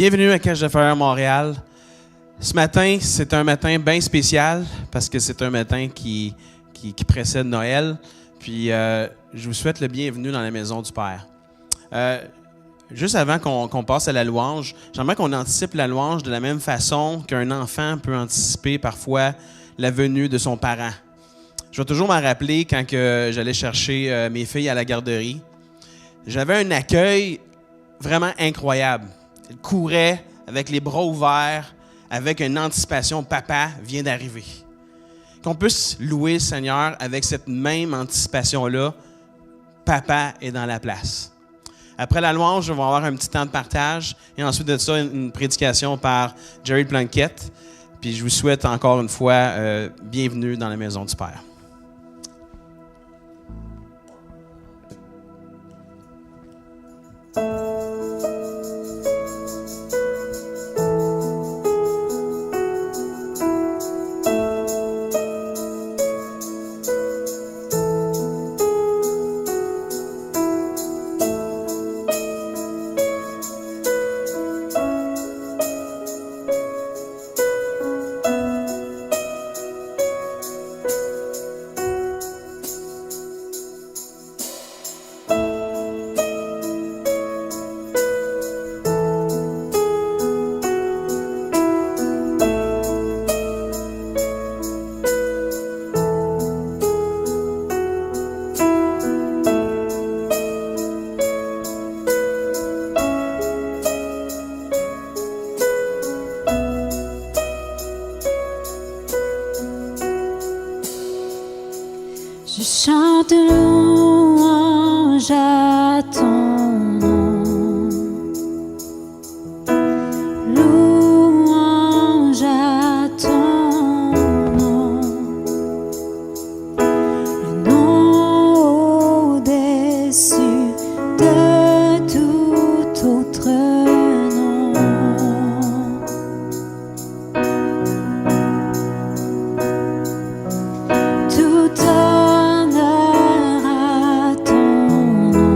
Bienvenue à Cache de Fire Montréal. Ce matin, c'est un matin bien spécial parce que c'est un matin qui précède Noël. Puis, je vous souhaite le bienvenu dans la maison du Père. Juste avant qu'on passe à la louange, j'aimerais qu'on anticipe la louange de la même façon qu'un enfant peut anticiper parfois la venue de son parent. Je vais toujours m'en rappeler quand j'allais chercher mes filles à la garderie. J'avais un accueil vraiment incroyable. Elle courait avec les bras ouverts, avec une anticipation. Papa vient d'arriver. Qu'on puisse louer le Seigneur avec cette même anticipation-là. Papa est dans la place. Après la louange, on va avoir un petit temps de partage et ensuite de ça, une prédication par Jerry Plunkett. Puis je vous souhaite encore une fois bienvenue dans la maison du Père. Je chante louange à ton nom, louange à ton nom, le nom au-dessus de tout autre nom. Tout honneur à ton nom.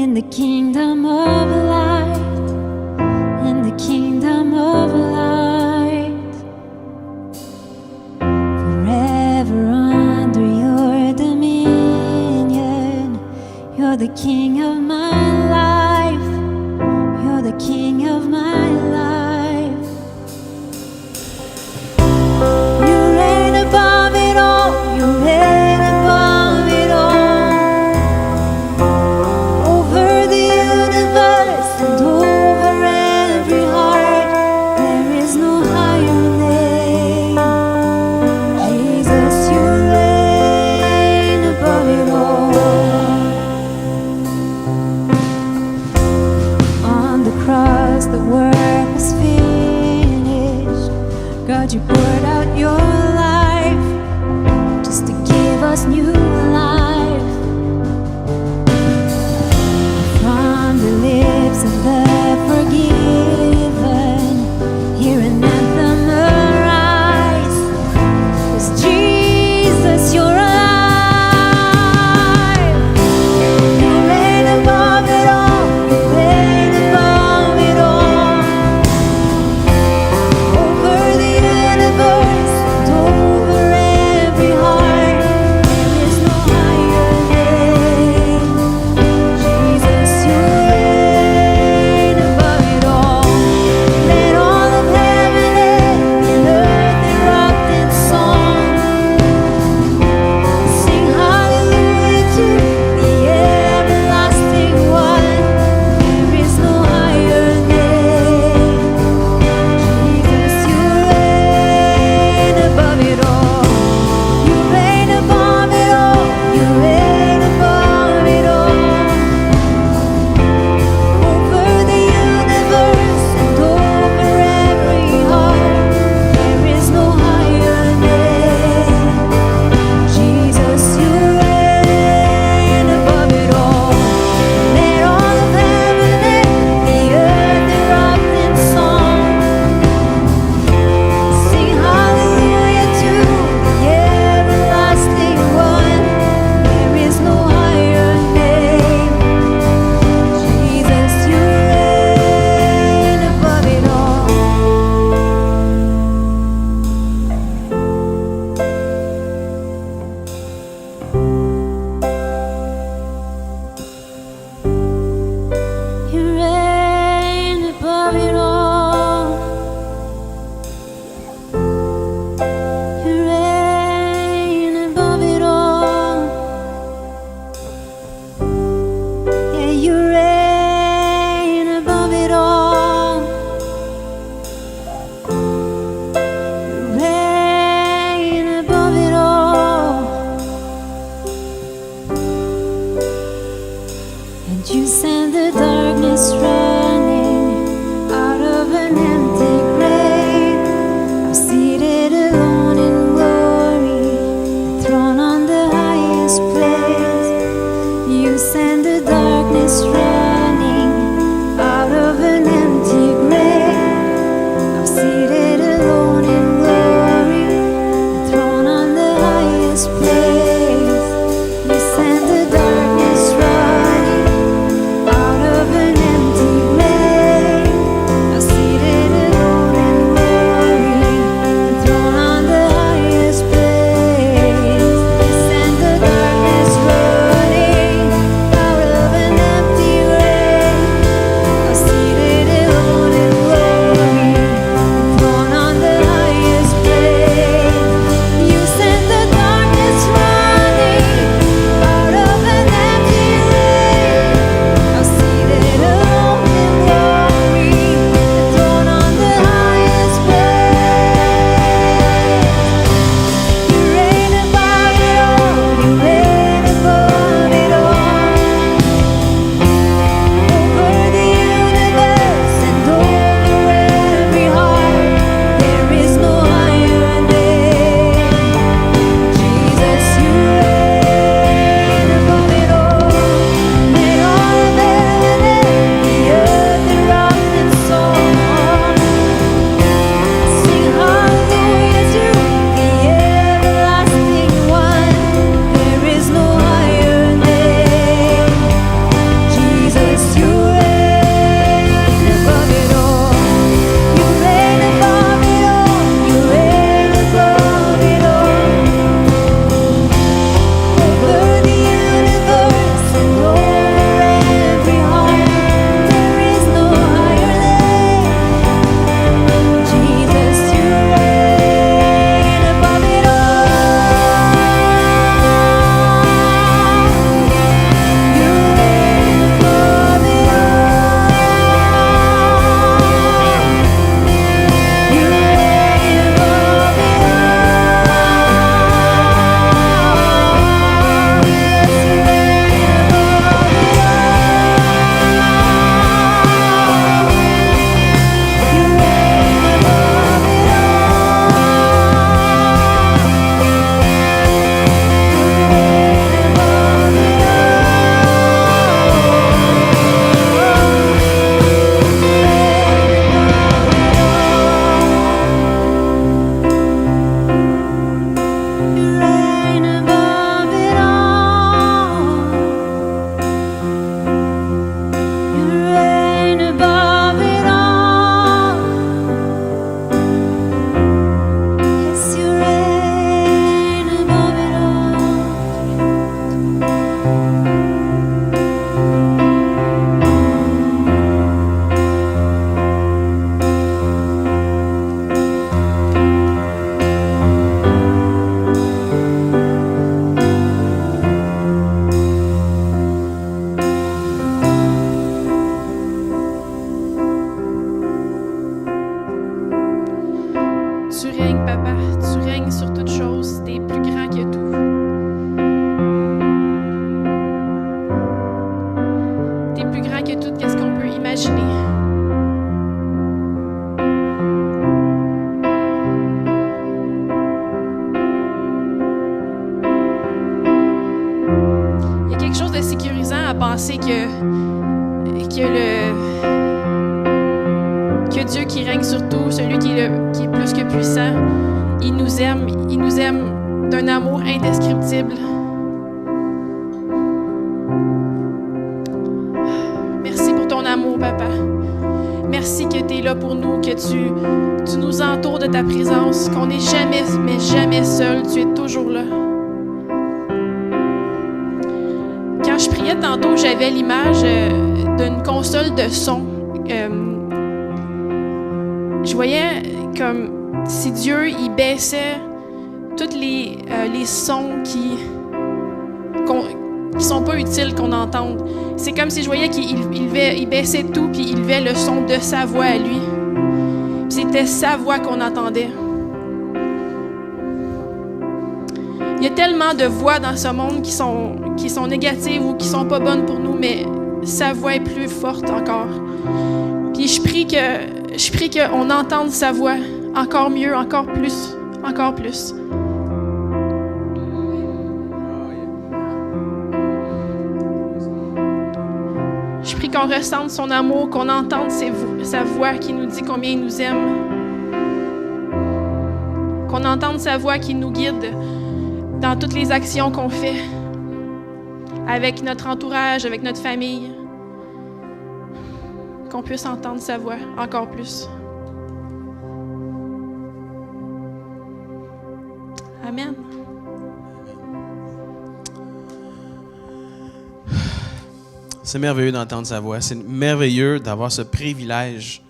in the kingdom of light, in the kingdom of light, forever under your dominion. You're the king of my life, you're the king of my life. You reign above it all, you reign above it all, over the universe and over every heart. There is no higher name. Jesus, you reign above it all. On the cross, the work was finished. God, you poured out your life just to give us new life. From the lips of the forgiven, hear an anthem arise. 'Cause Jesus, you're alive. You reign above it all, you reign above it all, over the universe and over every heart. There is no higher name. Jesus, you reign above it all. Let all of heaven and earth erupt in song. Sing hallelujah to the everlasting one. There is no higher name. Jesus, you reign above it all. You reign above it all. You reign above it all, over the universe and over every heart. There is no higher name. Jesus, you reign above it all. Let all of heaven and the earth erupt in song. Sing hallelujah to the everlasting one. There is no higher name. Jesus, you reign above it all. You reign above it all. You reign above it all. Yeah, you reign above it all. You reign above it all. And you send the darkness running out of an empty grave. I'm seated alone in glory, thrown on the highest place. You send the darkness running out of an empty grave. I'm seated alone in glory, thrown on the highest place. You send the darkness running out of an empty grave. I'm seated alone in glory, thrown on the highest place. You send the darkness running out of an empty grave. Tu es plus grand que tout ce qu'on peut imaginer. Il y a quelque chose de sécurisant à penser que Dieu qui règne sur tout, celui qui est plus que puissant, il nous aime d'un amour indescriptible. Merci pour ton amour, Papa. Merci que tu es là pour nous, que tu nous entoures de ta présence, qu'on n'est jamais, mais jamais seul. Tu es toujours là. Quand je priais tantôt, j'avais l'image d'une console de son. Je voyais comme si Dieu il baissait tous les sons qui sont pas utiles qu'on entende. C'est comme si je voyais qu'il baissait tout puis il levait le son de sa voix à lui. Puis c'était sa voix qu'on entendait. Il y a tellement de voix dans ce monde qui sont négatives ou qui sont pas bonnes pour nous, mais sa voix est plus forte encore. Puis je prie qu'on entende sa voix encore mieux, encore plus, encore plus. Je prie qu'on ressente son amour, qu'on entende sa voix qui nous dit combien il nous aime. Qu'on entende sa voix qui nous guide dans toutes les actions qu'on fait, avec notre entourage, avec notre famille. Qu'on puisse entendre sa voix encore plus. Amen. C'est merveilleux d'entendre sa voix. C'est merveilleux d'avoir ce privilège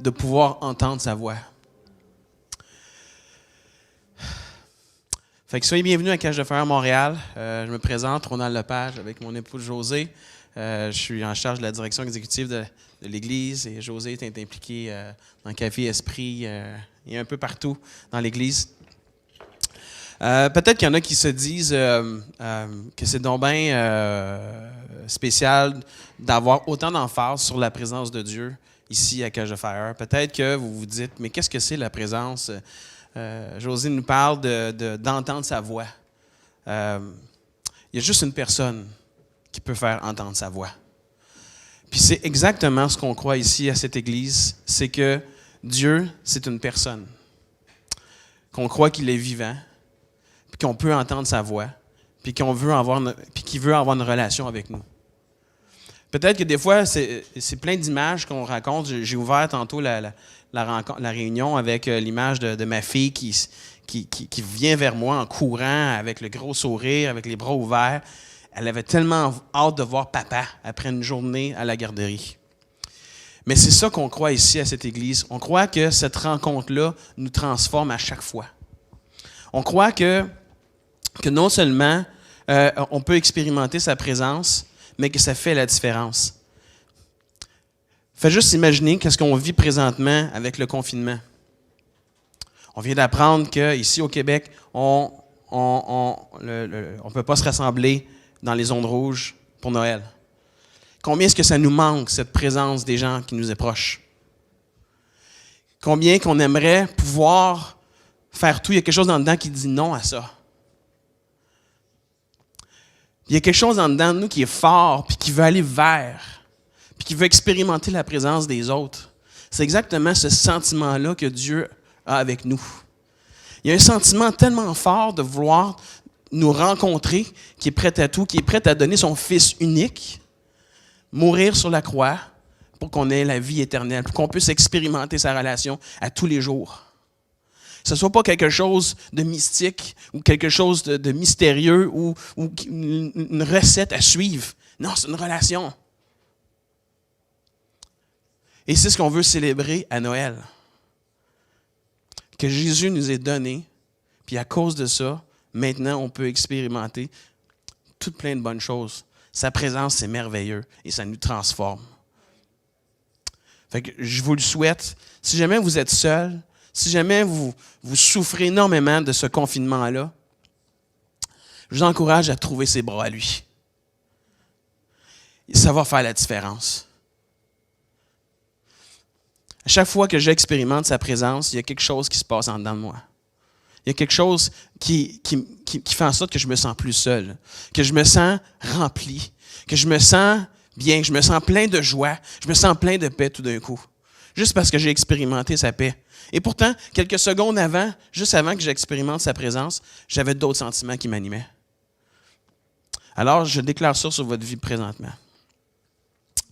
de pouvoir entendre sa voix. Fait que soyez bienvenus à Cache de Fer à Montréal. Je me présente, Ronald Lepage, avec mon épouse Josée. Je suis en charge de la direction exécutive de l'Église et Josée est impliquée dans Café Esprit et un peu partout dans l'Église. Peut-être qu'il y en a qui se disent que c'est donc bien spécial d'avoir autant d'emphase sur la présence de Dieu ici à Cache de Fer. Peut-être que vous vous dites, mais qu'est-ce que c'est la présence? Josée nous parle d'entendre sa voix. Il y a juste une personne qui peut faire entendre sa voix. Puis c'est exactement ce qu'on croit ici à cette Église, c'est que Dieu, c'est une personne. Qu'on croit qu'il est vivant, puis qu'on peut entendre sa voix, puis qu'il veut avoir une relation avec nous. Peut-être que des fois, c'est plein d'images qu'on raconte. J'ai ouvert tantôt la réunion avec l'image de ma fille qui vient vers moi en courant, avec le gros sourire, avec les bras ouverts. Elle avait tellement hâte de voir papa après une journée à la garderie. Mais c'est ça qu'on croit ici à cette Église. On croit que cette rencontre-là nous transforme à chaque fois. On croit que non seulement on peut expérimenter sa présence, mais que ça fait la différence. Faites juste imaginer qu'est-ce qu'on vit présentement avec le confinement. On vient d'apprendre qu'ici au Québec, on peut pas se rassembler dans les zones rouges pour Noël. Combien est-ce que ça nous manque, cette présence des gens qui nous est proche? Combien qu'on aimerait pouvoir faire tout? Il y a quelque chose en dedans qui dit non à ça. Il y a quelque chose en dedans de nous qui est fort, puis qui veut aller vers, puis qui veut expérimenter la présence des autres. C'est exactement ce sentiment-là que Dieu a avec nous. Il y a un sentiment tellement fort de vouloir nous rencontrer, qui est prêt à tout, qui est prêt à donner son Fils unique, mourir sur la croix pour qu'on ait la vie éternelle, pour qu'on puisse expérimenter sa relation à tous les jours. Que ce ne soit pas quelque chose de mystique ou quelque chose de mystérieux ou une recette à suivre. Non, c'est une relation. Et c'est ce qu'on veut célébrer à Noël. Que Jésus nous ait donné, puis à cause de ça, maintenant, on peut expérimenter tout plein de bonnes choses. Sa présence, c'est merveilleux et ça nous transforme. Fait que je vous le souhaite. Si jamais vous êtes seul, si jamais vous souffrez énormément de ce confinement-là, je vous encourage à trouver ses bras à lui. ça va faire la différence. À chaque fois que j'expérimente sa présence, il y a quelque chose qui se passe en dedans de moi. Il y a quelque chose qui fait en sorte que je me sens plus seul, que je me sens rempli, que je me sens bien, que je me sens plein de joie, je me sens plein de paix tout d'un coup. Juste parce que j'ai expérimenté sa paix. Et pourtant, quelques secondes avant, juste avant que j'expérimente sa présence, j'avais d'autres sentiments qui m'animaient. Alors, je déclare ça sur votre vie présentement.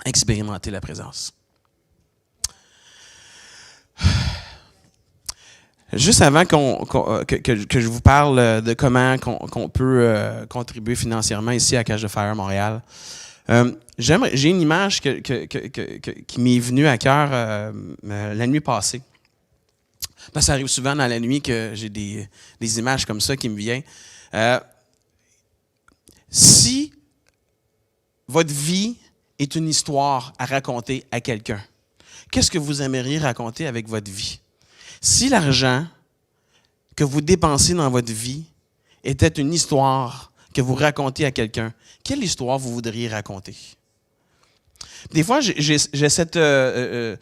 Expérimentez la présence. Juste avant que je vous parle de comment qu'on peut contribuer financièrement ici à Cache de Fire Montréal, j'ai une image qui m'est venue à cœur la nuit passée. Parce que ça arrive souvent dans la nuit que j'ai des images comme ça qui me viennent. Si votre vie est une histoire à raconter à quelqu'un, qu'est-ce que vous aimeriez raconter avec votre vie? Si l'argent que vous dépensez dans votre vie était une histoire que vous racontez à quelqu'un, quelle histoire vous voudriez raconter? Des fois, j'ai ce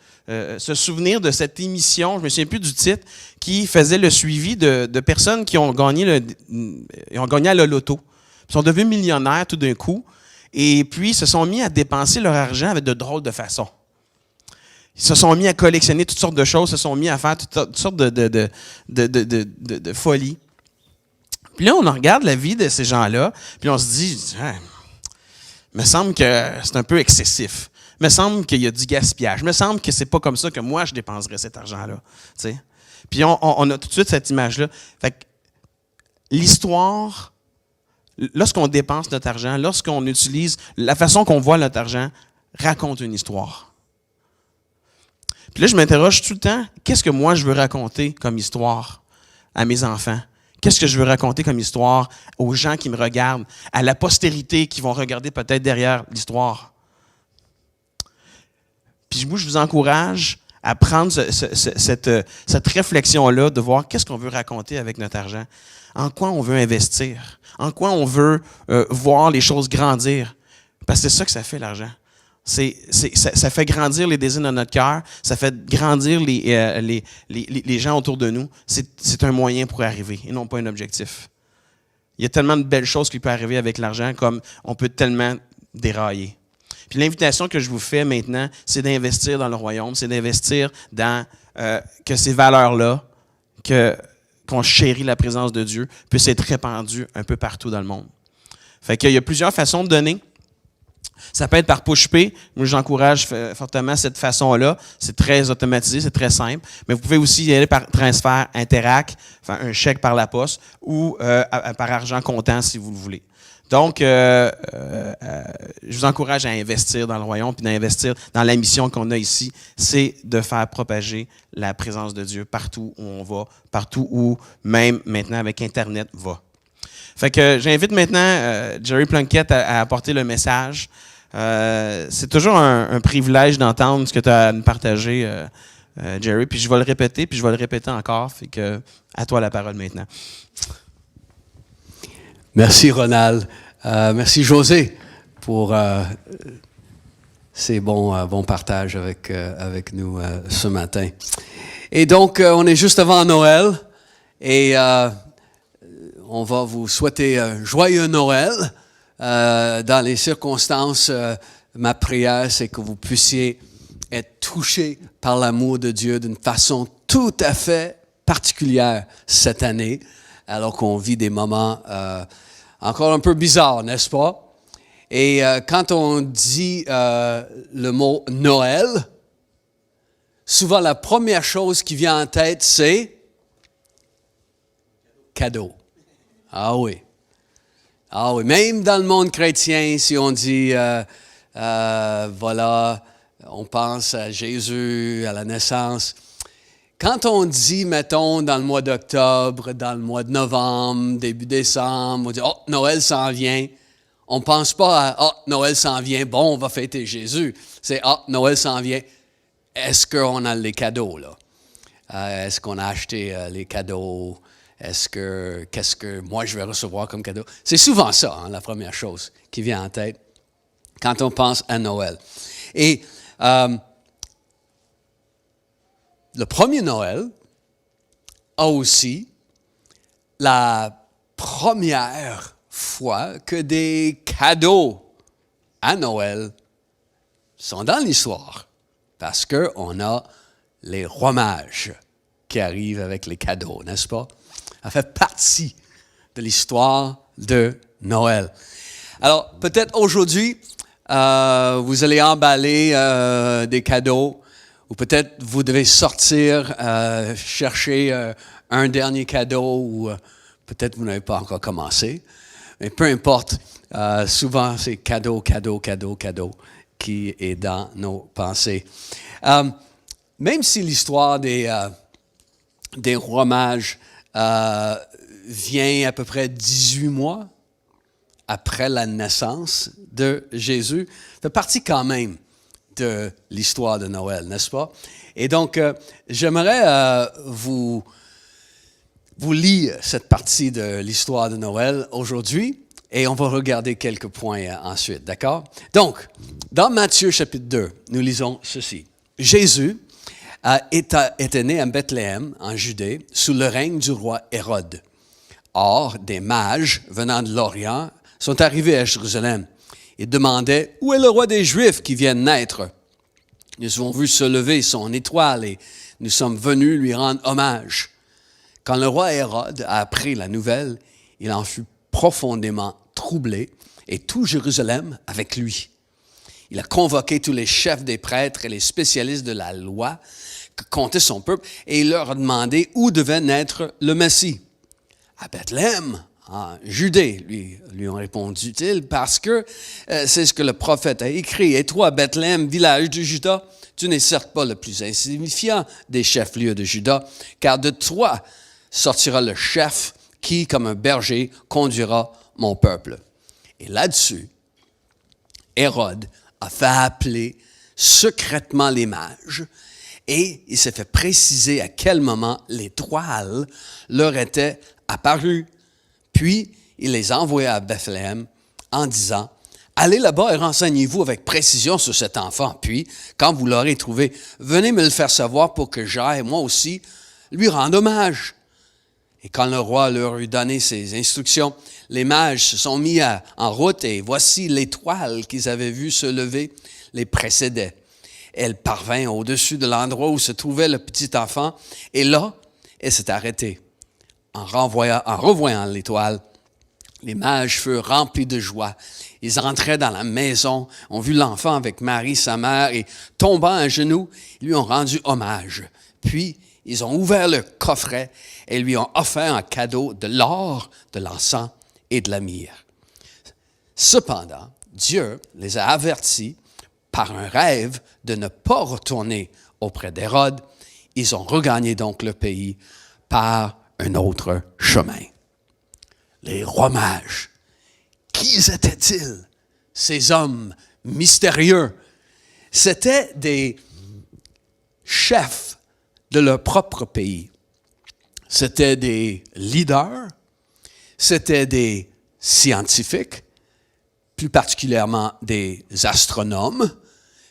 souvenir de cette émission, je ne me souviens plus du titre, qui faisait le suivi de personnes qui ont gagné à la loto. Ils sont devenus millionnaires tout d'un coup et puis se sont mis à dépenser leur argent avec de drôles de façons. Ils se sont mis à collectionner toutes sortes de choses, se sont mis à faire toutes sortes de folies. Puis là, on regarde la vie de ces gens-là, puis on se dit, il me semble que c'est un peu excessif. Il me semble qu'il y a du gaspillage. Il me semble que c'est pas comme ça que moi, je dépenserais cet argent-là. T'sais? Puis on a tout de suite cette image-là. Fait que l'histoire, lorsqu'on dépense notre argent, lorsqu'on utilise la façon qu'on voit notre argent, raconte une histoire. Puis là, je m'interroge tout le temps, qu'est-ce que moi je veux raconter comme histoire à mes enfants? Qu'est-ce que je veux raconter comme histoire aux gens qui me regardent, à la postérité qui vont regarder peut-être derrière l'histoire? Puis moi, je vous encourage à prendre cette réflexion-là, de voir qu'est-ce qu'on veut raconter avec notre argent, en quoi on veut investir, en quoi on veut voir les choses grandir. Parce que c'est ça que ça fait, l'argent. Ça fait grandir les désirs de notre cœur, ça fait grandir les gens autour de nous. C'est un moyen pour y arriver et non pas un objectif. Il y a tellement de belles choses qui peuvent arriver avec l'argent comme on peut tellement dérailler. Puis l'invitation que je vous fais maintenant, c'est d'investir dans le royaume, c'est d'investir dans que ces valeurs-là, qu'on chérit la présence de Dieu, puissent être répandues un peu partout dans le monde. Fait qu'il y a plusieurs façons de donner. Ça peut être par push-pay. Moi, j'encourage fortement cette façon-là. C'est très automatisé, c'est très simple. Mais vous pouvez aussi y aller par transfert Interac, enfin, un chèque par la poste ou par argent comptant si vous le voulez. Donc, je vous encourage à investir dans le royaume puis d'investir dans la mission qu'on a ici. C'est de faire propager la présence de Dieu partout où on va, partout où, même maintenant avec Internet, va. Fait que j'invite maintenant Jerry Plunkett à apporter le message. C'est toujours un privilège d'entendre ce que tu as à nous partager, Jerry. Puis je vais le répéter, puis je vais le répéter encore. Fait que à toi la parole maintenant. Merci Ronald. Merci José pour ces bons partages avec nous ce matin. Et donc, on est juste avant Noël et on va vous souhaiter un joyeux Noël. Dans les circonstances, ma prière, c'est que vous puissiez être touchés par l'amour de Dieu d'une façon tout à fait particulière cette année, alors qu'on vit des moments encore un peu bizarres, n'est-ce pas? Et quand on dit le mot Noël, souvent la première chose qui vient en tête, c'est cadeau. Ah oui. Ah oui, même dans le monde chrétien, si on dit, voilà, on pense à Jésus, à la naissance. Quand on dit, mettons, dans le mois d'octobre, dans le mois de novembre, début décembre, on dit, oh, Noël s'en vient. On ne pense pas à, oh, Noël s'en vient, bon, on va fêter Jésus. C'est, oh, Noël s'en vient. Est-ce qu'on a les cadeaux, là? Est-ce qu'on a acheté les cadeaux? Qu'est-ce que moi je vais recevoir comme cadeau? C'est souvent ça, hein, la première chose qui vient en tête. quand on pense à Noël. Et le premier Noël a aussi la première fois que des cadeaux à Noël sont dans l'histoire. Parce qu'on a les rois mages qui arrivent avec les cadeaux, n'est-ce pas? Ça fait partie de l'histoire de Noël. Alors, peut-être aujourd'hui, vous allez emballer des cadeaux, ou peut-être vous devez sortir, chercher un dernier cadeau, ou peut-être vous n'avez pas encore commencé. Mais peu importe, souvent c'est cadeau qui est dans nos pensées. Même si l'histoire des rois mages vient à peu près 18 mois après la naissance de Jésus, fait partie quand même de l'histoire de Noël, n'est-ce pas? Et donc, j'aimerais vous lire cette partie de l'histoire de Noël aujourd'hui et on va regarder quelques points ensuite, d'accord? Donc, dans Matthieu chapitre 2, nous lisons ceci. Jésus était né à Bethléem, en Judée, sous le règne du roi Hérode. Or, des mages venant de l'Orient sont arrivés à Jérusalem et demandaient « Où est le roi des Juifs qui vient de naître? Nous avons vu se lever son étoile et nous sommes venus lui rendre hommage. » Quand le roi Hérode a appris la nouvelle, il en fut profondément troublé et tout Jérusalem avec lui. Il a convoqué tous les chefs des prêtres et les spécialistes de la loi que comptait son peuple et il leur a demandé où devait naître le Messie. À Bethléem, en Judée, lui ont répondu-ils, parce que c'est ce que le prophète a écrit. Et toi, Bethléem, village de Juda, tu n'es certes pas le plus insignifiant des chefs-lieux de Juda, car de toi sortira le chef qui, comme un berger, conduira mon peuple. Et là-dessus, Hérode a fait appeler secrètement les mages et il s'est fait préciser à quel moment l'étoile leur était apparue. Puis, il les a envoyés à Bethléem en disant, « Allez là-bas et renseignez-vous avec précision sur cet enfant. Puis, quand vous l'aurez trouvé, venez me le faire savoir pour que j'aille, moi aussi, lui rendre hommage. » Et quand le roi leur eut donné ses instructions, les mages se sont mis en route et voici l'étoile qu'ils avaient vue se lever les précédait. Elle parvint au-dessus de l'endroit où se trouvait le petit enfant et là, elle s'est arrêtée. En revoyant l'étoile, les mages furent remplis de joie. Ils entraient dans la maison, ont vu l'enfant avec Marie, sa mère, et tombant à genoux, ils lui ont rendu hommage. Puis, ils ont ouvert le coffret et lui ont offert en cadeau de l'or, de l'encens et de la myrrhe. Cependant, Dieu les a avertis par un rêve de ne pas retourner auprès d'Hérode. Ils ont regagné donc le pays par un autre chemin. Les rois mages, qui étaient-ils, ces hommes mystérieux? C'étaient des chefs de leur propre pays. C'était des leaders, c'était des scientifiques, plus particulièrement des astronomes,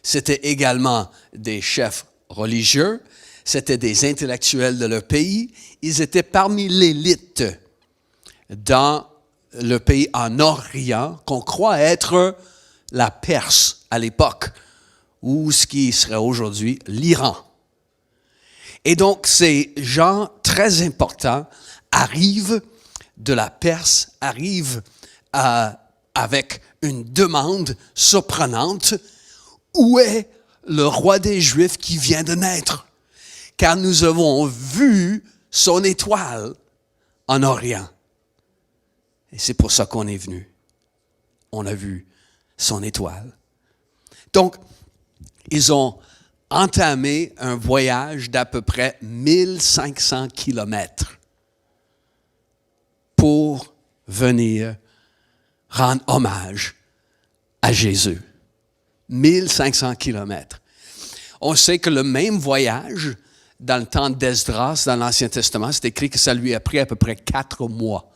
c'était également des chefs religieux, c'était des intellectuels de leur pays. Ils étaient parmi l'élite dans le pays en Orient, qu'on croit être la Perse à l'époque, ou ce qui serait aujourd'hui l'Iran. Et donc, ces gens très importants arrivent de la Perse, arrivent avec une demande surprenante. Où est le roi des Juifs qui vient de naître? Car nous avons vu son étoile en Orient. Et c'est pour ça qu'on est venu. On a vu son étoile. Donc, ils ont entamé un voyage d'à peu près 1500 kilomètres pour venir rendre hommage à Jésus. 1500 kilomètres. On sait que le même voyage, dans le temps d'Esdras, dans l'Ancien Testament, c'est écrit que ça lui a pris à peu près 4 mois.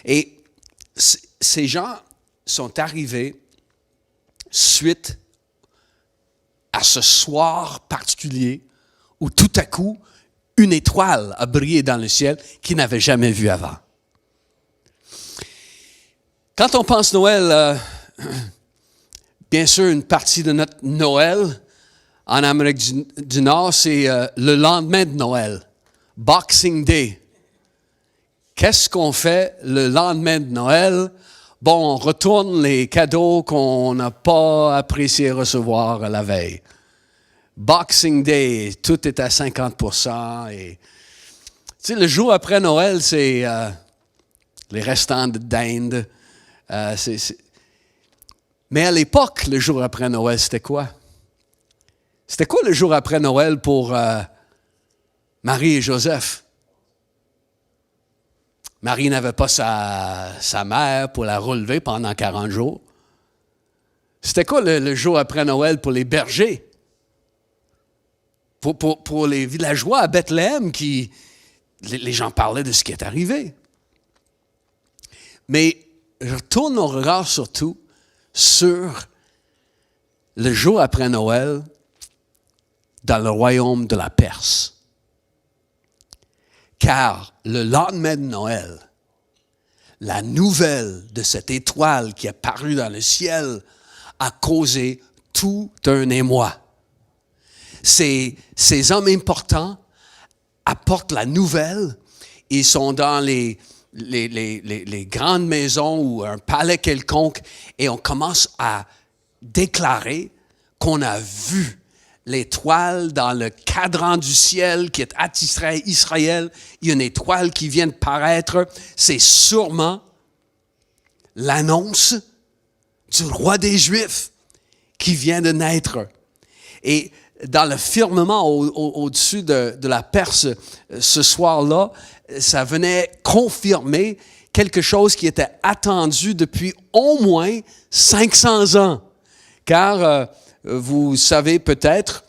Et ces gens sont arrivés suite à ce soir particulier où tout à coup, une étoile a brillé dans le ciel qu'ils n'avaient jamais vu avant. Quand on pense Noël, bien sûr, une partie de notre Noël en Amérique du Nord, c'est le lendemain de Noël, Boxing Day. Qu'est-ce qu'on fait le lendemain de Noël? Bon, on retourne les cadeaux qu'on n'a pas apprécié recevoir la veille. Boxing Day, tout est à 50%. Et, tu sais, le jour après Noël, c'est les restants de dinde. Mais à l'époque, le jour après Noël, c'était quoi? C'était quoi le jour après Noël pour Marie et Joseph? Marie n'avait pas sa mère pour la relever pendant 40 jours. C'était quoi le jour après Noël pour les bergers? Pour les villageois à Bethléem, les gens parlaient de ce qui est arrivé. Mais je retourne mon regard surtout sur le jour après Noël dans le royaume de la Perse. Car le lendemain de Noël, la nouvelle de cette étoile qui est apparue dans le ciel a causé tout un émoi. Ces hommes importants apportent la nouvelle. Ils sont dans les grandes maisons ou un palais quelconque et on commence à déclarer qu'on a vu l'étoile dans le cadran du ciel qui est à Israël. Il y a une étoile qui vient de paraître. C'est sûrement l'annonce du roi des Juifs qui vient de naître. Et dans le firmament au-dessus de la Perse ce soir-là, ça venait confirmer quelque chose qui était attendu depuis au moins 500 ans. Car vous savez peut-être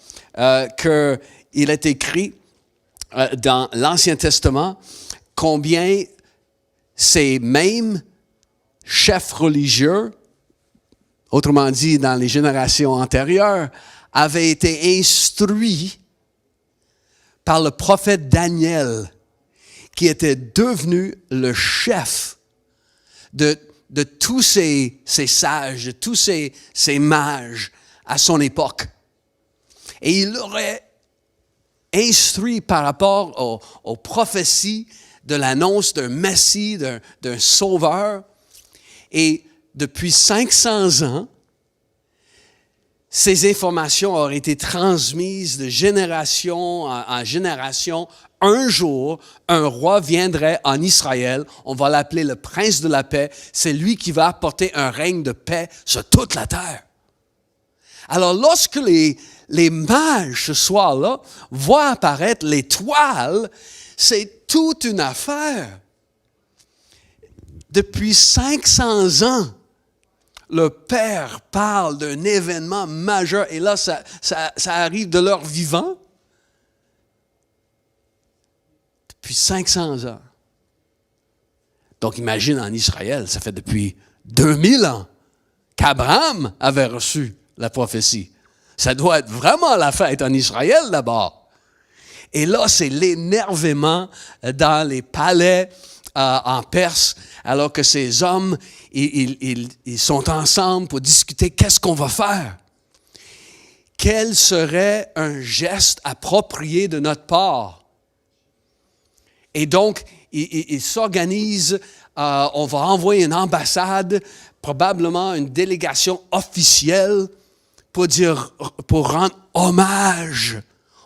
qu'il est écrit dans l'Ancien Testament combien ces mêmes chefs religieux, autrement dit dans les générations antérieures, avaient été instruits par le prophète Daniel, qui était devenu le chef de tous ces sages, de tous ces mages à son époque. Et il aurait instruit par rapport aux prophéties de l'annonce d'un Messie, d'un Sauveur. Et depuis 500 ans, ces informations auraient été transmises de génération en génération. Un jour, un roi viendrait en Israël, on va l'appeler le prince de la paix. C'est lui qui va apporter un règne de paix sur toute la terre. Alors, lorsque les mages, ce soir-là, voient apparaître l'étoile, c'est toute une affaire. Depuis 500 ans, le Père parle d'un événement majeur, et là, ça arrive de leur vivant. Depuis 500 ans. Donc, imagine en Israël, ça fait depuis 2000 ans qu'Abraham avait reçu la prophétie. Ça doit être vraiment la fête en Israël d'abord. Et là, c'est l'énervement dans les palais en Perse, alors que ces hommes, ils sont ensemble pour discuter qu'est-ce qu'on va faire. Quel serait un geste approprié de notre part? Et donc, ils s'organisent, on va envoyer une ambassade, probablement une délégation officielle pour rendre hommage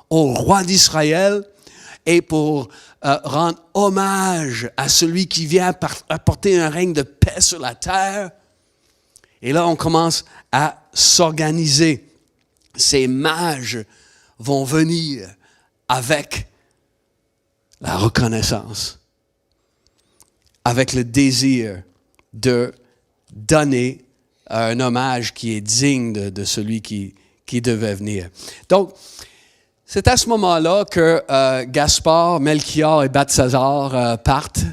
au roi d'Israël et pour rendre hommage à celui qui vient apporter un règne de paix sur la terre. Et là, on commence à s'organiser. Ces mages vont venir avec la reconnaissance, avec le désir de donner un hommage qui est digne de celui qui devait venir. Donc, c'est à ce moment-là que Gaspard, Melchior et Balthazar partent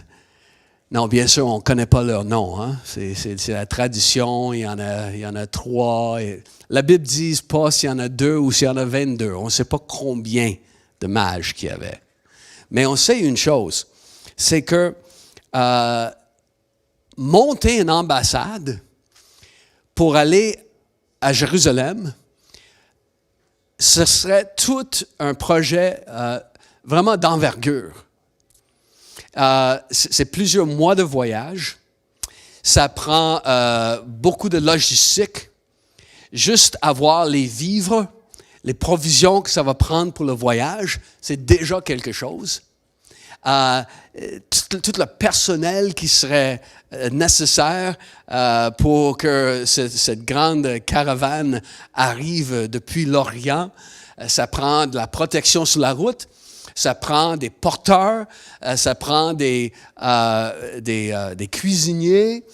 Non, bien sûr, on ne connaît pas leur nom. Hein? C'est la tradition, il y en a 3. Et la Bible ne dit pas s'il y en a 2 ou s'il y en a 22. On ne sait pas combien de mages qu'il y avait. Mais on sait une chose, c'est que monter une ambassade pour aller à Jérusalem, ce serait tout un projet vraiment d'envergure. C'est plusieurs mois de voyage. Ça prend beaucoup de logistique. Juste avoir les vivres, les provisions que ça va prendre pour le voyage, c'est déjà quelque chose. Tout le personnel qui serait nécessaire pour que cette grande caravane arrive depuis l'Orient. Ça prend de la protection sur la route, ça prend des porteurs, ça prend des cuisiniers,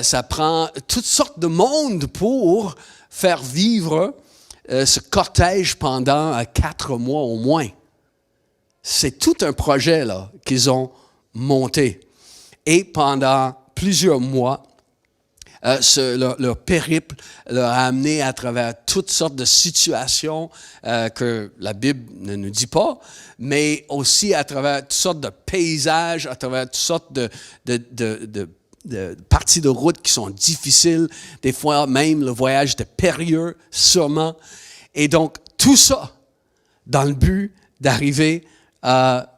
ça prend toutes sortes de monde pour faire vivre ce cortège pendant 4 mois au moins. C'est tout un projet là qu'ils ont monté. Et pendant plusieurs mois, leur périple leur a amené à travers toutes sortes de situations que la Bible ne nous dit pas, mais aussi à travers toutes sortes de paysages, à travers toutes sortes de parties de route qui sont difficiles. Des fois même, le voyage était périlleux, sûrement. Et donc, tout ça dans le but d'arriver dans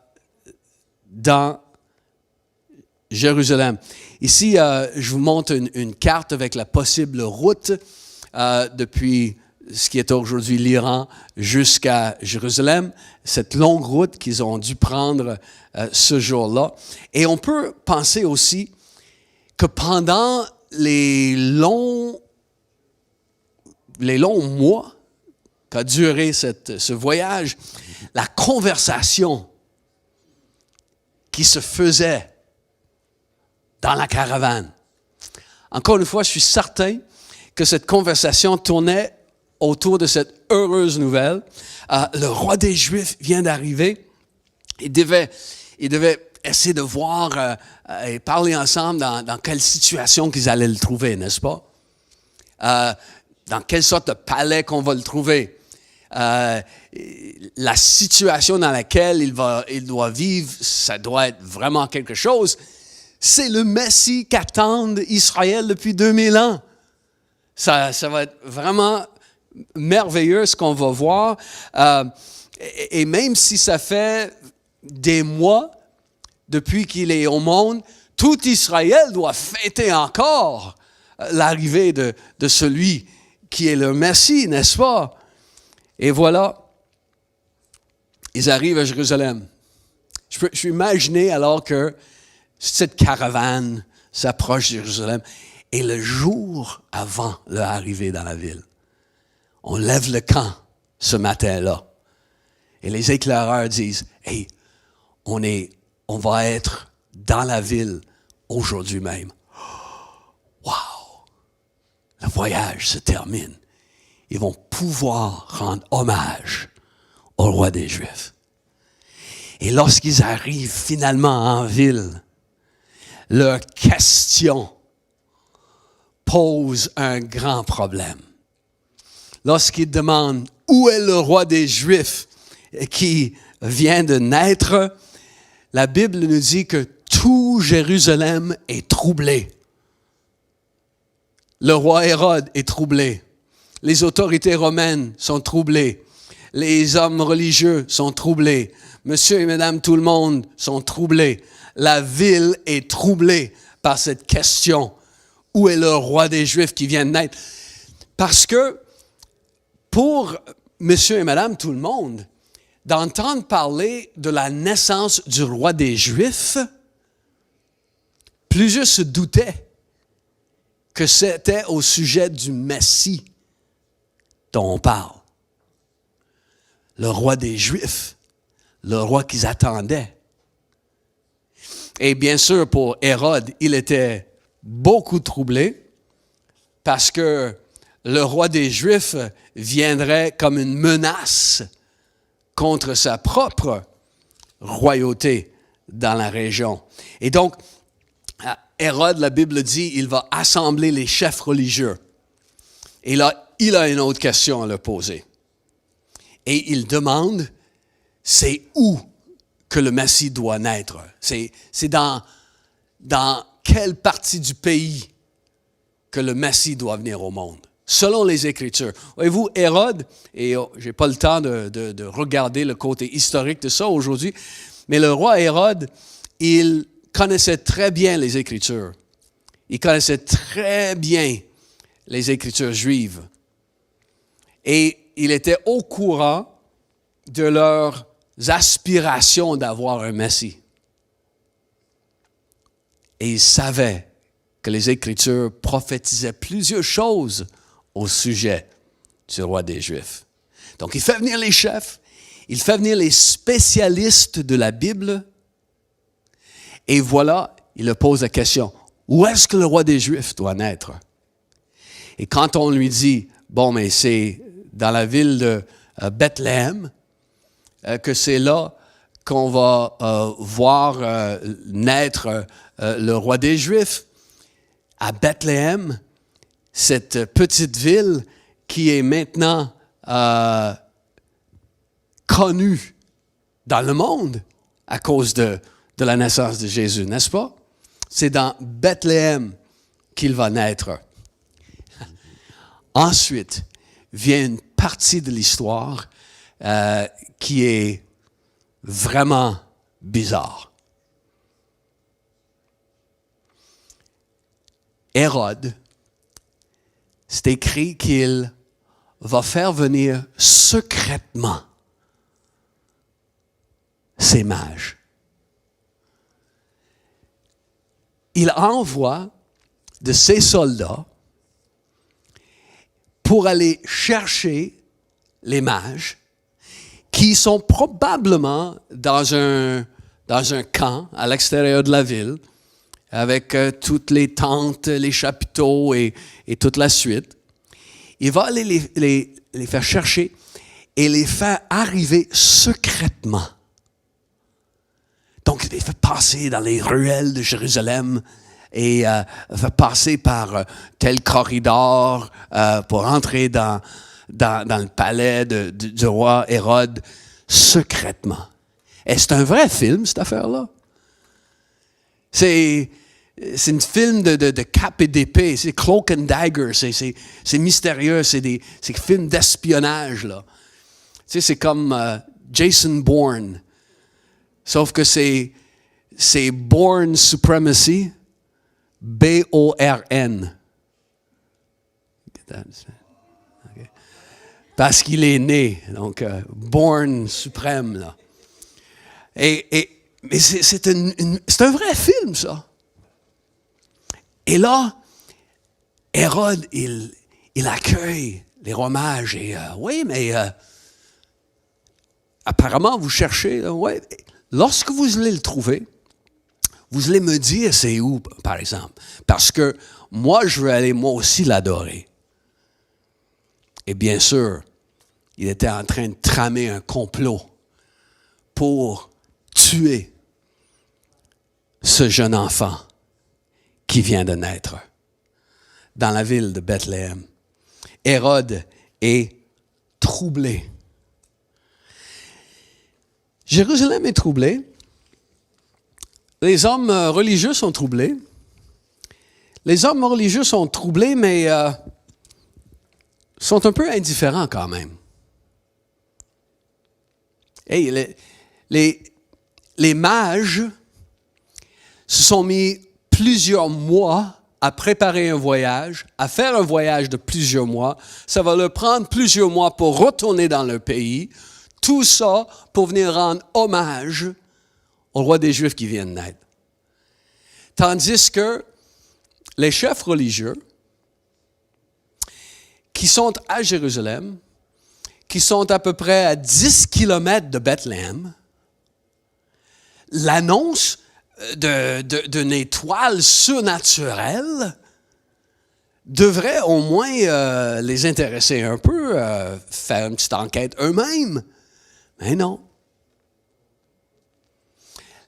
Jérusalem. Ici, je vous montre une carte avec la possible route depuis ce qui est aujourd'hui l'Iran jusqu'à Jérusalem, cette longue route qu'ils ont dû prendre ce jour-là. Et on peut penser aussi que pendant les longs mois qu'a duré ce voyage, la conversation qui se faisait dans la caravane. Encore une fois, je suis certain que cette conversation tournait autour de cette heureuse nouvelle. Le roi des Juifs vient d'arriver. Il devait essayer de voir et parler ensemble dans quelle situation qu'ils allaient le trouver, n'est-ce pas? Dans quelle sorte de palais qu'on va le trouver. La situation dans laquelle il doit vivre, ça doit être vraiment quelque chose. C'est le Messie qu'attendent Israël depuis 2000 ans. Ça va être vraiment merveilleux ce qu'on va voir. Et même si ça fait des mois depuis qu'il est au monde, tout Israël doit fêter encore l'arrivée de celui qui est le Messie, n'est-ce pas? Et voilà, ils arrivent à Jérusalem. Je peux imaginer alors que cette caravane s'approche de Jérusalem et le jour avant leur arrivée dans la ville, on lève le camp ce matin-là. Et les éclaireurs disent, « Hey, on va être dans la ville aujourd'hui même. » Wow! Le voyage se termine. Ils vont pouvoir rendre hommage au roi des Juifs. Et lorsqu'ils arrivent finalement en ville, leur question pose un grand problème. Lorsqu'ils demandent où est le roi des Juifs qui vient de naître, la Bible nous dit que tout Jérusalem est troublé. Le roi Hérode est troublé. Les autorités romaines sont troublées. Les hommes religieux sont troublés. Monsieur et madame tout le monde sont troublés. La ville est troublée par cette question. Où est le roi des Juifs qui vient de naître? Parce que pour monsieur et madame tout le monde, d'entendre parler de la naissance du roi des Juifs, plusieurs se doutaient que c'était au sujet du Messie dont on parle. Le roi des Juifs, le roi qu'ils attendaient. Et bien sûr, pour Hérode, il était beaucoup troublé parce que le roi des Juifs viendrait comme une menace contre sa propre royauté dans la région. Et donc, Hérode, la Bible dit, il va assembler les chefs religieux. Et là, il a une autre question à leur poser. Et il demande, c'est où que le Messie doit naître? C'est dans quelle partie du pays que le Messie doit venir au monde? Selon les Écritures. Voyez-vous, Hérode, et je n'ai pas le temps de regarder le côté historique de ça aujourd'hui, mais le roi Hérode, il connaissait très bien les Écritures. Il connaissait très bien les Écritures juives. Et il était au courant de leurs aspirations d'avoir un Messie. Et il savait que les Écritures prophétisaient plusieurs choses au sujet du roi des Juifs. Donc, il fait venir les chefs, il fait venir les spécialistes de la Bible, et voilà, il leur pose la question, où est-ce que le roi des Juifs doit naître? Et quand on lui dit, bon, mais c'est dans la ville de Bethléem, que c'est là qu'on va voir naître le roi des Juifs, à Bethléem, cette petite ville qui est maintenant connue dans le monde à cause de la naissance de Jésus, n'est-ce pas? C'est dans Bethléem qu'il va naître. Ensuite, vient une partie de l'histoire qui est vraiment bizarre. Hérode, c'est écrit qu'il va faire venir secrètement ses mages. Il envoie de ses soldats pour aller chercher les mages qui sont probablement dans un camp à l'extérieur de la ville avec toutes les tentes, les chapiteaux et toute la suite. Il va aller les faire chercher et les faire arriver secrètement. Donc, il les fait passer dans les ruelles de Jérusalem et fait passer par tel corridor pour entrer dans le palais du roi Hérode secrètement. Et c'est un vrai film, cette affaire-là. C'est un film de cap et d'épée, c'est Cloak and Dagger, c'est mystérieux, c'est des films d'espionnage, là. Tu sais, c'est comme Jason Bourne, sauf que c'est Bourne Supremacy, B-O-R-N. Okay. Parce qu'il est né, donc Bourne suprême, là. Mais c'est un vrai film, ça. Et là, Hérode, il accueille les rois mages. Et oui, mais apparemment, vous cherchez. Ouais, lorsque vous allez le trouver, vous allez me dire c'est où, par exemple. Parce que moi, je veux aller moi aussi l'adorer. Et bien sûr, il était en train de tramer un complot pour tuer ce jeune enfant qui vient de naître dans la ville de Bethléem. Hérode est troublé. Jérusalem est troublée. Les hommes religieux sont troublés. Les hommes religieux sont troublés, mais sont un peu indifférents quand même. Hey, les mages se sont mis plusieurs mois à préparer un voyage, à faire un voyage de plusieurs mois. Ça va leur prendre plusieurs mois pour retourner dans leur pays. Tout ça pour venir rendre hommage au roi des Juifs qui vient de naître. Tandis que les chefs religieux qui sont à Jérusalem, qui sont à peu près à 10 kilomètres de Bethléem, l'annonce d'une étoile surnaturelle devrait au moins les intéresser un peu, faire une petite enquête eux-mêmes. Mais non.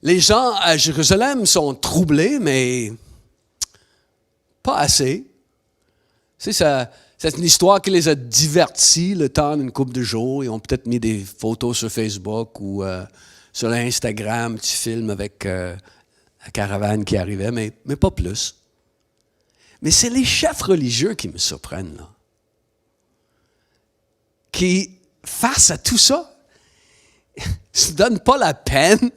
Les gens à Jérusalem sont troublés, mais pas assez. C'est une histoire qui les a divertis le temps d'une couple de jours. Ils ont peut-être mis des photos sur Facebook ou sur Instagram, tu filmes avec la caravane qui arrivait, mais pas plus. Mais c'est les chefs religieux qui me surprennent, là. Qui, face à tout ça, ne se donnent pas la peine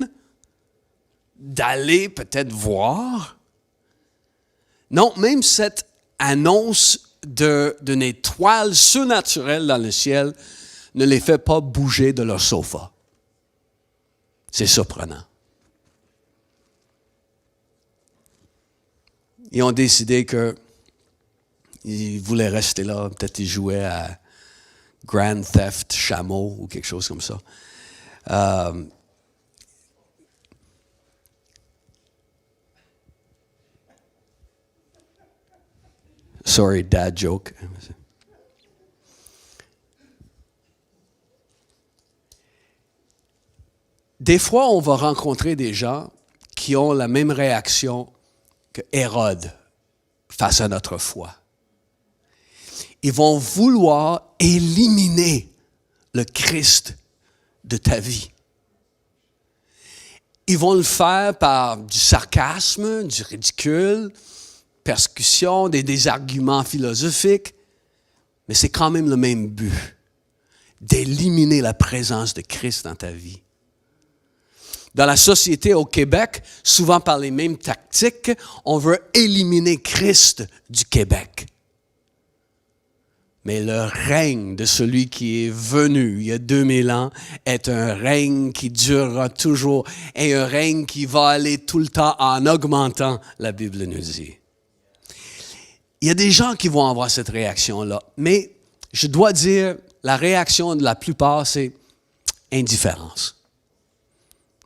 d'aller peut-être voir. Non, même cette annonce d'une étoile surnaturelle dans le ciel ne les fait pas bouger de leur sofa. C'est surprenant. Ils ont décidé qu'ils voulaient rester là. Peut-être ils jouaient à Grand Theft Chameau ou quelque chose comme ça. Sorry, dad joke. Des fois, on va rencontrer des gens qui ont la même réaction que Hérode face à notre foi. Ils vont vouloir éliminer le Christ de ta vie. Ils vont le faire par du sarcasme, du ridicule, persécution, des arguments philosophiques, mais c'est quand même le même but, d'éliminer la présence de Christ dans ta vie. Dans la société au Québec, souvent par les mêmes tactiques, on veut éliminer Christ du Québec. Mais le règne de celui qui est venu il y a 2000 ans est un règne qui durera toujours et un règne qui va aller tout le temps en augmentant, la Bible nous dit. Il y a des gens qui vont avoir cette réaction-là, mais je dois dire, la réaction de la plupart, c'est indifférence.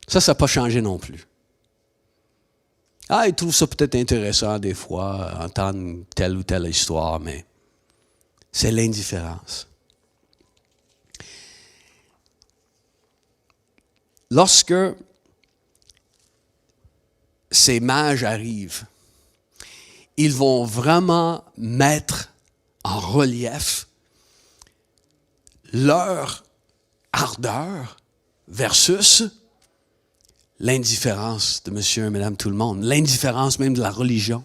Ça n'a pas changé non plus. Ils trouvent ça peut-être intéressant des fois, entendre telle ou telle histoire, mais c'est l'indifférence. Lorsque ces mages arrivent, ils vont vraiment mettre en relief leur ardeur versus l'indifférence de monsieur et madame tout le monde, l'indifférence même de la religion.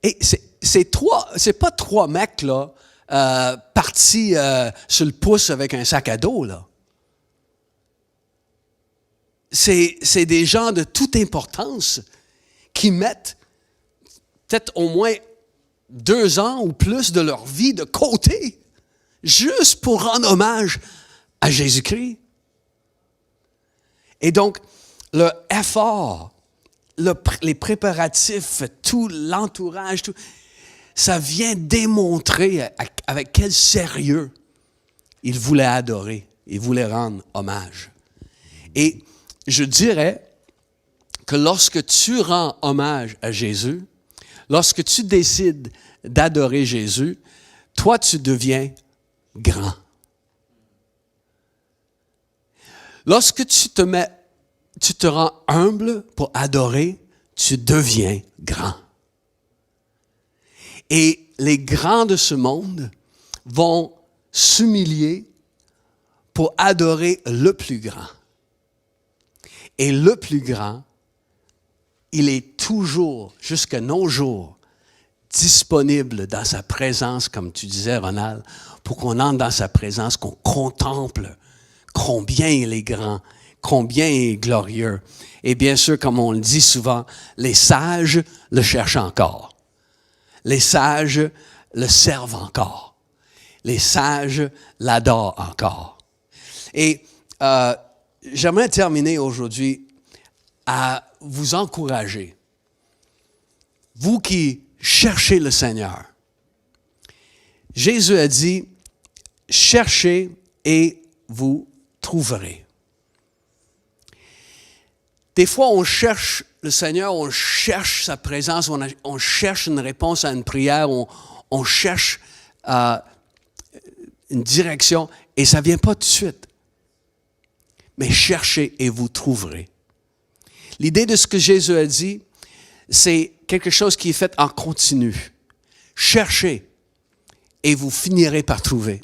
Et c'est pas trois mecs là, partis sur le pouce avec un sac à dos, là. C'est des gens de toute importance qui mettent peut-être au moins 2 ans ou plus de leur vie de côté, juste pour rendre hommage à Jésus-Christ. Et donc, le effort, les préparatifs, tout l'entourage, tout, ça vient démontrer avec quel sérieux ils voulaient adorer, ils voulaient rendre hommage. Et je dirais que lorsque tu rends hommage à Jésus, lorsque tu décides d'adorer Jésus, toi, tu deviens grand. Lorsque tu te rends humble pour adorer, tu deviens grand. Et les grands de ce monde vont s'humilier pour adorer le plus grand. Et le plus grand, il est toujours, jusqu'à nos jours, disponible dans sa présence, comme tu disais, Ronald, pour qu'on entre dans sa présence, qu'on contemple combien il est grand, combien il est glorieux. Et bien sûr, comme on le dit souvent, les sages le cherchent encore. Les sages le servent encore. Les sages l'adorent encore. Et j'aimerais terminer aujourd'hui à vous encourager. Vous qui cherchez le Seigneur. Jésus a dit, cherchez et vous trouverez. Des fois, on cherche le Seigneur, on cherche sa présence, on cherche une réponse à une prière, on cherche une direction, et ça ne vient pas tout de suite. Mais cherchez et vous trouverez. L'idée de ce que Jésus a dit, c'est quelque chose qui est fait en continu. Cherchez et vous finirez par trouver.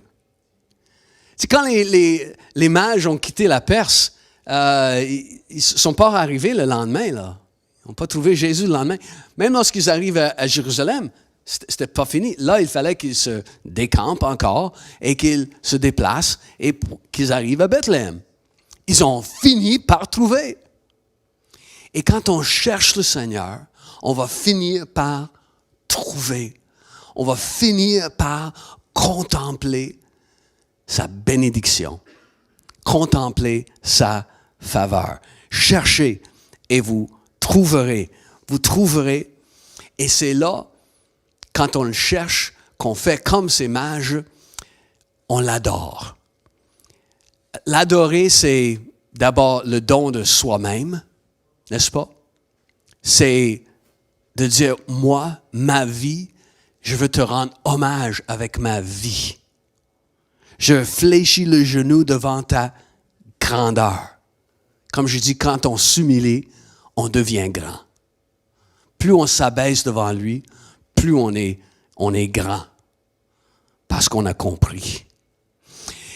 C'est quand les mages ont quitté la Perse, ils ne sont pas arrivés le lendemain, là. Ils n'ont pas trouvé Jésus le lendemain. Même lorsqu'ils arrivent à Jérusalem, c'était pas fini. Là, il fallait qu'ils se décampent encore et qu'ils se déplacent et qu'ils arrivent à Bethléem. Ils ont fini par trouver. Et quand on cherche le Seigneur, on va finir par trouver. On va finir par contempler sa bénédiction, contempler sa faveur. Cherchez et vous trouverez. Vous trouverez. Et c'est là, quand on le cherche, qu'on fait comme ces mages, on l'adore. L'adorer, c'est d'abord le don de soi-même, n'est-ce pas? C'est de dire, moi, ma vie, je veux te rendre hommage avec ma vie. Je fléchis le genou devant ta grandeur. Comme je dis, quand on s'humilie, on devient grand. Plus on s'abaisse devant lui, plus on est grand. Parce qu'on a compris.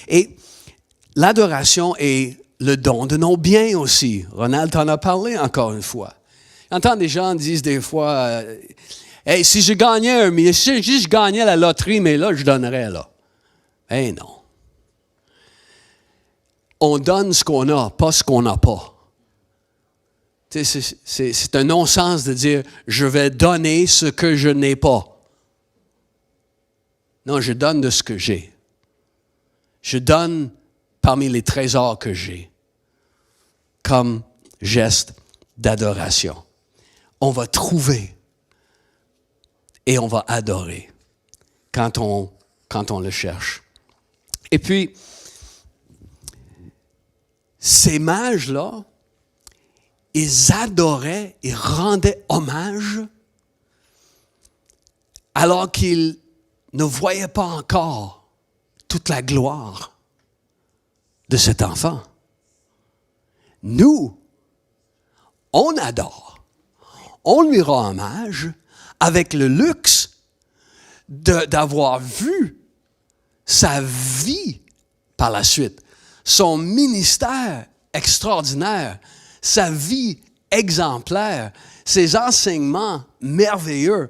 Et l'adoration est le don de nos biens aussi. Ronald t'en a parlé encore une fois. J'entends des gens dire des fois, hey, si je gagnais si je gagnais la loterie, mais là, je donnerais là. Eh non. On donne ce qu'on a, pas ce qu'on n'a pas. C'est un non-sens de dire « je vais donner ce que je n'ai pas ». Non, je donne de ce que j'ai. Je donne parmi les trésors que j'ai comme geste d'adoration. On va trouver et on va adorer quand on le cherche. Et puis, ces mages-là, ils adoraient et rendaient hommage alors qu'ils ne voyaient pas encore toute la gloire de cet enfant. Nous, on adore, on lui rend hommage avec le luxe d'avoir vu sa vie par la suite, son ministère extraordinaire, sa vie exemplaire, ses enseignements merveilleux.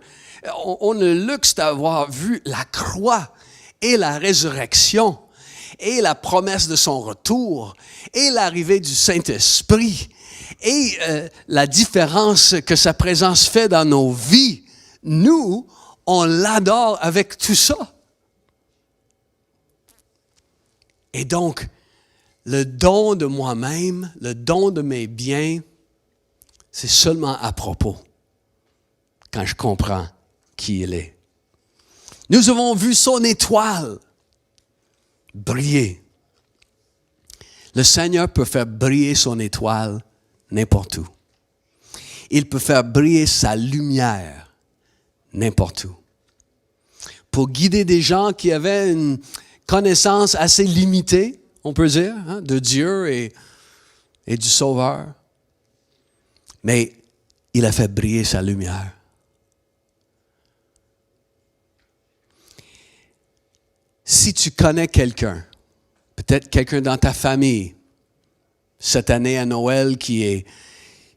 On a le luxe d'avoir vu la croix et la résurrection et la promesse de son retour et l'arrivée du Saint-Esprit et la différence que sa présence fait dans nos vies. Nous, on l'adore avec tout ça. Et donc, le don de moi-même, le don de mes biens, c'est seulement à propos quand je comprends qui il est. Nous avons vu son étoile briller. Le Seigneur peut faire briller son étoile n'importe où. Il peut faire briller sa lumière n'importe où. Pour guider des gens qui avaient une connaissance assez limitée, on peut dire, hein, de Dieu et du Sauveur. Mais il a fait briller sa lumière. Si tu connais quelqu'un, peut-être quelqu'un dans ta famille, cette année à Noël qui est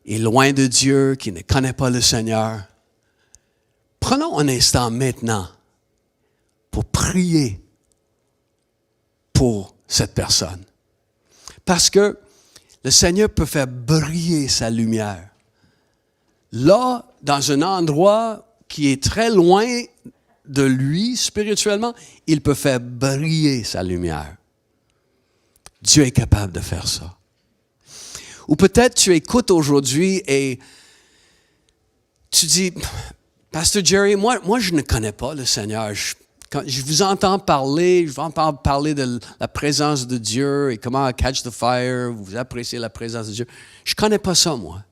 loin de Dieu, qui ne connaît pas le Seigneur, prenons un instant maintenant pour prier pour cette personne. Parce que le Seigneur peut faire briller sa lumière. Là, dans un endroit qui est très loin de lui spirituellement, il peut faire briller sa lumière. Dieu est capable de faire ça. Ou peut-être tu écoutes aujourd'hui et tu dis, Pasteur Jerry, moi je ne connais pas le Seigneur. Quand je vous entends parler, je vous entends parler de la présence de Dieu et comment catch the fire, vous appréciez la présence de Dieu. Je ne connais pas ça, moi.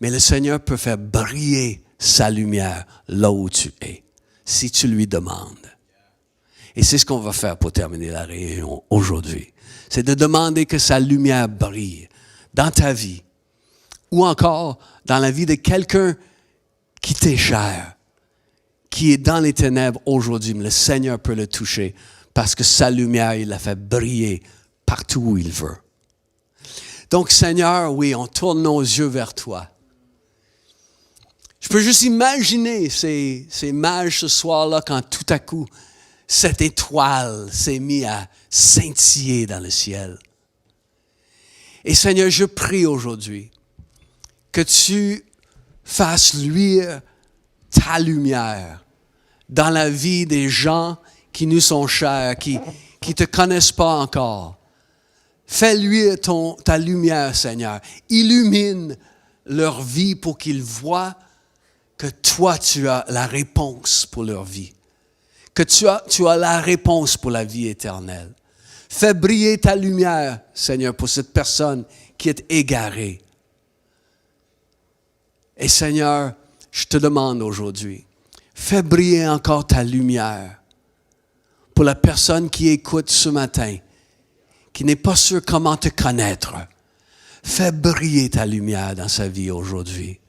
Mais le Seigneur peut faire briller sa lumière là où tu es, si tu lui demandes. Et c'est ce qu'on va faire pour terminer la réunion aujourd'hui. C'est de demander que sa lumière brille dans ta vie ou encore dans la vie de quelqu'un qui t'est cher, qui est dans les ténèbres aujourd'hui, mais le Seigneur peut le toucher parce que sa lumière, il la fait briller partout où il veut. Donc, Seigneur, oui, on tourne nos yeux vers toi. Je peux juste imaginer ces mages ce soir-là quand tout à coup, cette étoile s'est mise à scintiller dans le ciel. Et Seigneur, je prie aujourd'hui que tu fasses luire ta lumière dans la vie des gens qui nous sont chers, qui ne te connaissent pas encore. Fais luire ta lumière, Seigneur. Illumine leur vie pour qu'ils voient que toi, tu as la réponse pour leur vie. Que tu as la réponse pour la vie éternelle. Fais briller ta lumière, Seigneur, pour cette personne qui est égarée. Et Seigneur, je te demande aujourd'hui, fais briller encore ta lumière pour la personne qui écoute ce matin, qui n'est pas sûr comment te connaître. Fais briller ta lumière dans sa vie aujourd'hui.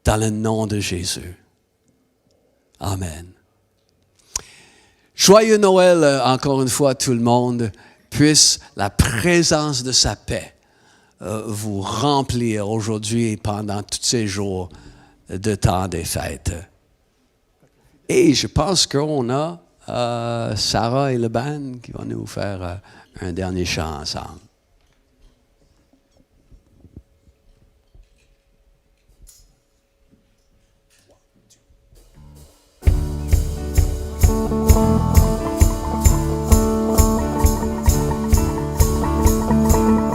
Dans le nom de Jésus. Amen. Joyeux Noël, encore une fois, tout le monde. Puisse la présence de sa paix vous remplir aujourd'hui et pendant tous ces jours de temps des fêtes. Et je pense qu'on a Sarah et le band qui vont nous faire un dernier chant ensemble.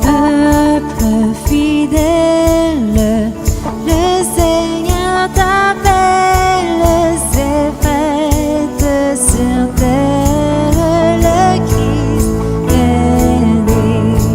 Peuple fidèle, le Seigneur t'appelle, c'est fête sur terre, le Christ est né.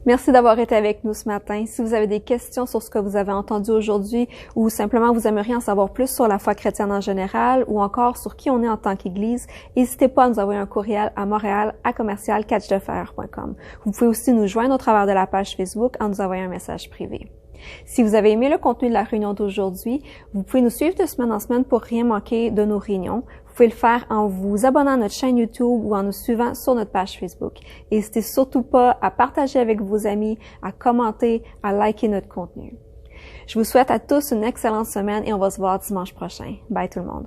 Merci d'avoir été avec nous ce matin. Si vous avez des questions sur ce que vous avez entendu aujourd'hui ou simplement vous aimeriez en savoir plus sur la foi chrétienne en général ou encore sur qui on est en tant qu'Église, n'hésitez pas à nous envoyer un courriel à montréal@catchdefer.com. Vous pouvez aussi nous joindre au travers de la page Facebook en nous envoyant un message privé. Si vous avez aimé le contenu de la réunion d'aujourd'hui, vous pouvez nous suivre de semaine en semaine pour rien manquer de nos réunions. Vous pouvez le faire en vous abonnant à notre chaîne YouTube ou en nous suivant sur notre page Facebook. N'hésitez surtout pas à partager avec vos amis, à commenter, à liker notre contenu. Je vous souhaite à tous une excellente semaine et on va se voir dimanche prochain. Bye tout le monde.